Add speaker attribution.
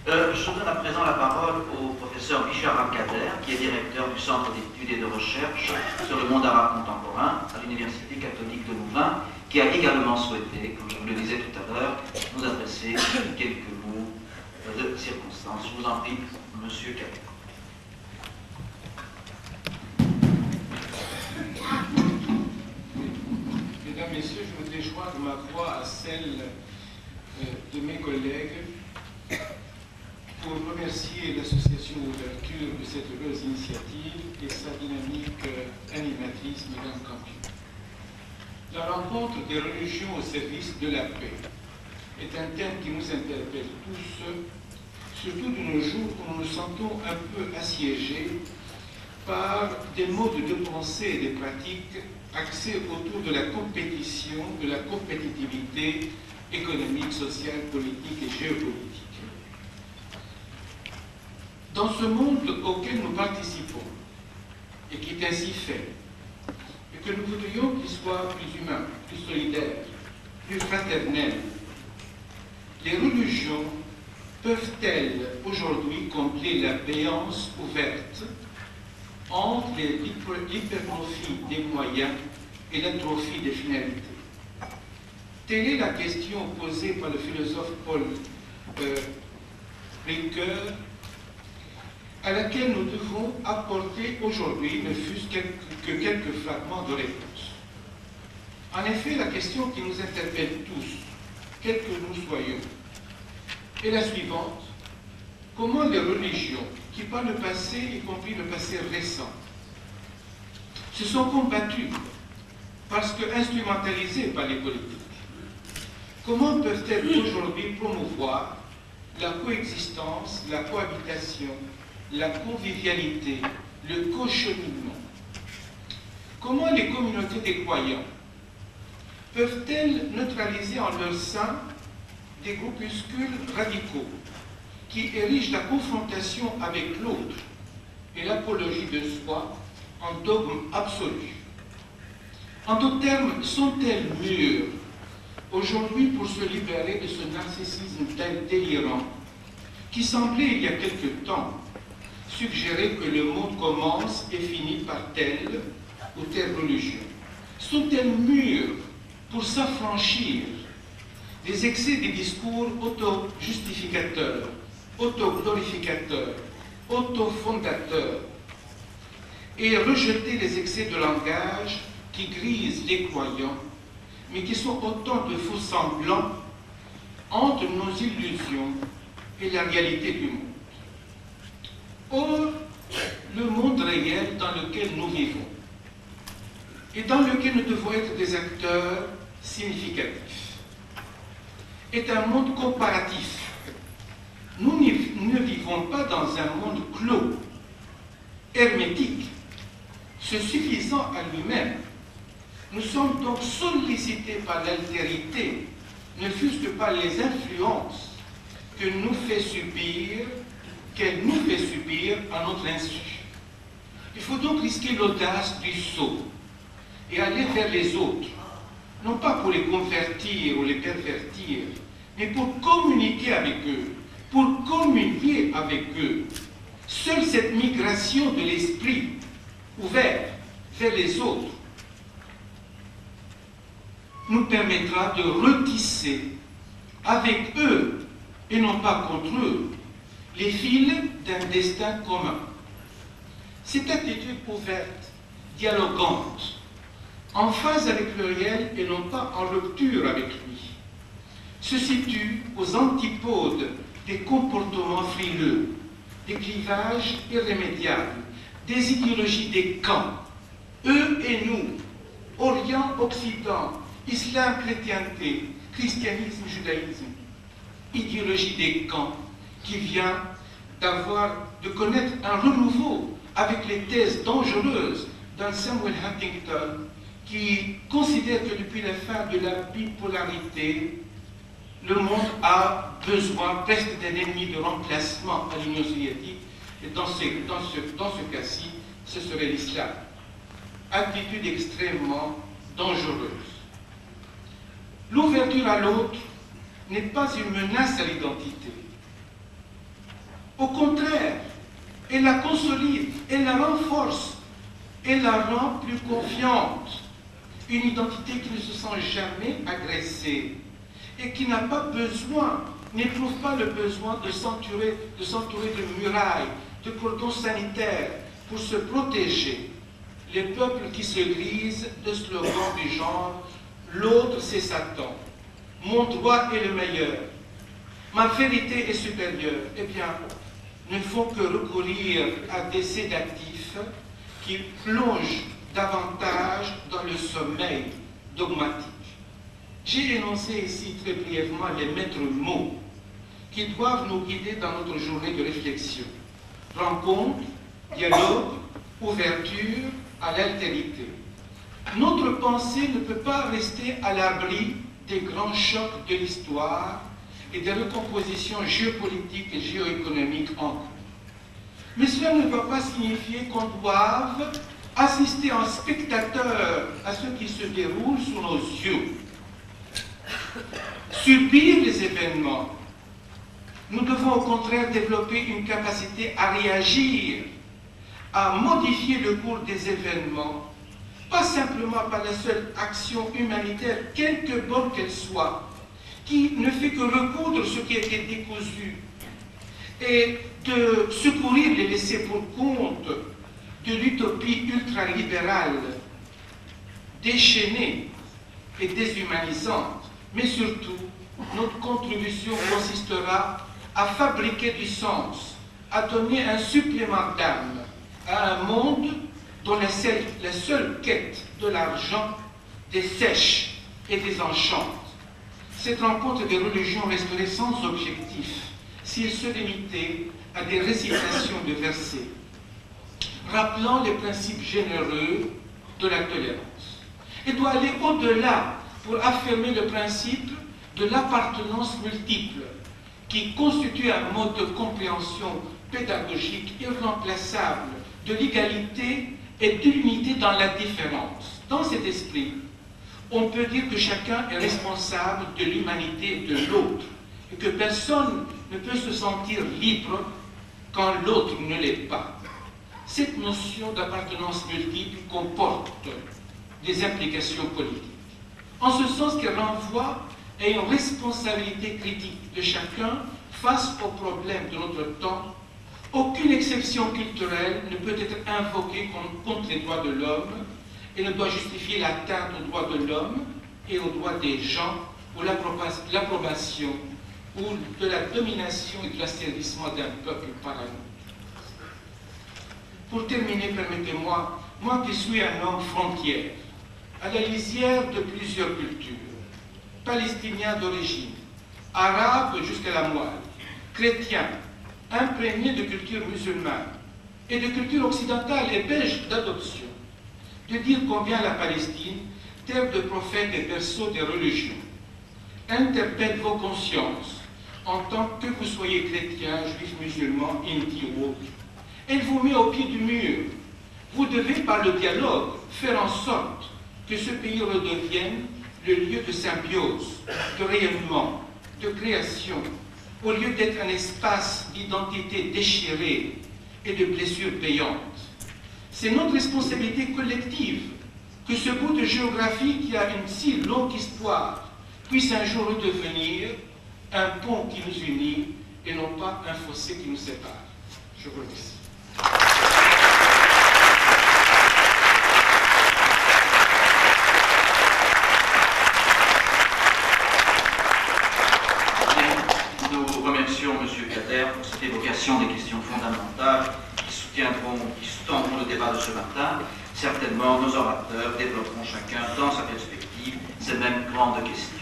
Speaker 1: Je donne à présent la parole au professeur Bichar Al-Kader, qui est directeur du Centre d'études et de recherche sur le monde arabe contemporain à l'Université catholique de Louvain, qui a également souhaité, comme je vous le disais tout à l'heure, nous adresser quelques mots de circonstance. Je vous en prie, monsieur Kader.
Speaker 2: Mesdames, Messieurs, je voudrais joindre ma voix à celle de mes collègues pour remercier l'association Ouverture de cette heureuse initiative et sa dynamique animatrice, Madame Campion. La rencontre des religions au service de la paix est un thème qui nous interpelle tous, surtout de nos jours où nous nous sentons un peu assiégés par des modes de pensée et des pratiques axés autour de la compétition, de la compétitivité économique, sociale, politique et géopolitique. Dans ce monde auquel nous participons, et qui est ainsi fait, et que nous voudrions qu'il soit plus humain, plus solidaire, plus fraternel, les religions peuvent-elles aujourd'hui combler la béance ouverte entre l'hypertrophie des moyens et l'atrophie des finalités? Telle est la question posée par le philosophe Paul Ricoeur, à laquelle nous devons apporter aujourd'hui, ne fût-ce que quelques fragments de réponse. En effet, la question qui nous interpelle tous, quels que nous soyons, est la suivante. Comment les religions, qui par le passé, y compris le passé récent, se sont combattues parce que instrumentalisées par les politiques, comment peuvent-elles aujourd'hui promouvoir la coexistence, la cohabitation, la convivialité, le co-cheminement? Comment les communautés des croyants peuvent-elles neutraliser en leur sein des groupuscules radicaux qui érigent la confrontation avec l'autre et l'apologie de soi en dogme absolu? En d'autres termes, sont-elles mûres aujourd'hui pour se libérer de ce narcissisme délirant qui semblait il y a quelque temps suggérer que le monde commence et finit par telle ou telle religion? Sont-elles mûres pour s'affranchir des excès des discours auto-justificateurs, auto-glorificateurs, auto-fondateurs, et rejeter les excès de langage qui grisent les croyants, mais qui sont autant de faux semblants entre nos illusions et la réalité du monde? Or, le monde réel dans lequel nous vivons et dans lequel nous devons être des acteurs significatifs est un monde comparatif. Nous ne vivons pas dans un monde clos, hermétique, se suffisant à lui-même. Nous sommes donc sollicités par l'altérité, ne fût-ce que par les influences qu'elle nous fait subir à notre insu. Il faut donc risquer l'audace du saut et aller vers les autres, non pas pour les convertir ou les pervertir, mais pour communiquer avec eux, pour communier avec eux. Seule cette migration de l'esprit ouvert vers les autres nous permettra de retisser avec eux, et non pas contre eux, les fils d'un destin commun. Cette attitude ouverte, dialogante, en phase avec le réel et non pas en rupture avec lui, se situe aux antipodes des comportements frileux, des clivages irrémédiables, des idéologies des camps, eux et nous, Orient, Occident, Islam, chrétienté, christianisme, judaïsme, idéologie des camps qui vient de connaître un renouveau avec les thèses dangereuses d'un Samuel Huntington qui considère que depuis la fin de la bipolarité, le monde a besoin presque d'un ennemi de remplacement à l'Union soviétique, et dans ce cas-ci, ce serait l'islam. Attitude extrêmement dangereuse. L'ouverture à l'autre n'est pas une menace à l'identité. Au contraire, elle la consolide, elle la renforce, elle la rend plus confiante. Une identité qui ne se sent jamais agressée et qui n'a pas besoin, n'éprouve pas le besoin de s'entourer de murailles, de cordons sanitaires pour se protéger. Les peuples qui se grisent de slogans du genre « L'autre c'est Satan »,« Mon droit est le meilleur »,« Ma vérité est supérieure », eh bien, ne font que recourir à des sédatifs qui plongent davantage dans le sommeil dogmatique. J'ai énoncé ici très brièvement les maîtres mots qui doivent nous guider dans notre journée de réflexion. Rencontre, dialogue, ouverture à l'altérité. Notre pensée ne peut pas rester à l'abri des grands chocs de l'histoire et des recompositions géopolitiques et géoéconomiques en cours. Mais cela ne va pas signifier qu'on doive assister en spectateur à ce qui se déroule sous nos yeux. Subir les événements. Nous devons au contraire développer une capacité à réagir, à modifier le cours des événements, pas simplement par la seule action humanitaire, quelque bonne qu'elle soit, qui ne fait que recoudre ce qui a été décousu, et de secourir les laissés pour compte de l'utopie ultralibérale, déchaînée et déshumanisante. Mais surtout, notre contribution consistera à fabriquer du sens, à donner un supplément d'âme à un monde dont la seule quête de l'argent dessèche et désenchante. Cette rencontre des religions resterait sans objectif s'il se limitait à des récitations de versets, rappelant les principes généreux de la tolérance. Elle doit aller au-delà pour affirmer le principe de l'appartenance multiple, qui constitue un mode de compréhension pédagogique irremplaçable de l'égalité et de l'unité dans la différence. Dans cet esprit, on peut dire que chacun est responsable de l'humanité de l'autre et que personne ne peut se sentir libre quand l'autre ne l'est pas. Cette notion d'appartenance multiple comporte des implications politiques. En ce sens qu'elle renvoie à une responsabilité critique de chacun face aux problèmes de notre temps. Aucune exception culturelle ne peut être invoquée contre les droits de l'homme et ne doit justifier l'atteinte aux droits de l'homme et aux droits des gens ou l'approbation ou de la domination et de l'asservissement d'un peuple par un autre. Pour terminer, permettez-moi, moi qui suis un homme frontière, à la lisière de plusieurs cultures, palestinien d'origine, arabe jusqu'à la moelle, chrétien, imprégné de culture musulmane et de culture occidentale et belge d'adoption, de dire combien la Palestine, terre de prophètes et berceau des religions, interpelle vos consciences en tant que vous soyez chrétien, juif, musulman, hindi ou autre. Elle vous met au pied du mur. Vous devez, par le dialogue, faire en sorte que ce pays redevienne le lieu de symbiose, de rayonnement, de création, au lieu d'être un espace d'identité déchirée et de blessures payantes. C'est notre responsabilité collective que ce bout de géographie qui a une si longue histoire puisse un jour redevenir un pont qui nous unit et non pas un fossé qui nous sépare. Je vous remercie.
Speaker 1: Nous remercions M. Kader pour cette évocation des questions fondamentales qui sous-tendront le débat de ce matin. Certainement, nos orateurs développeront chacun dans sa perspective ces mêmes grandes questions.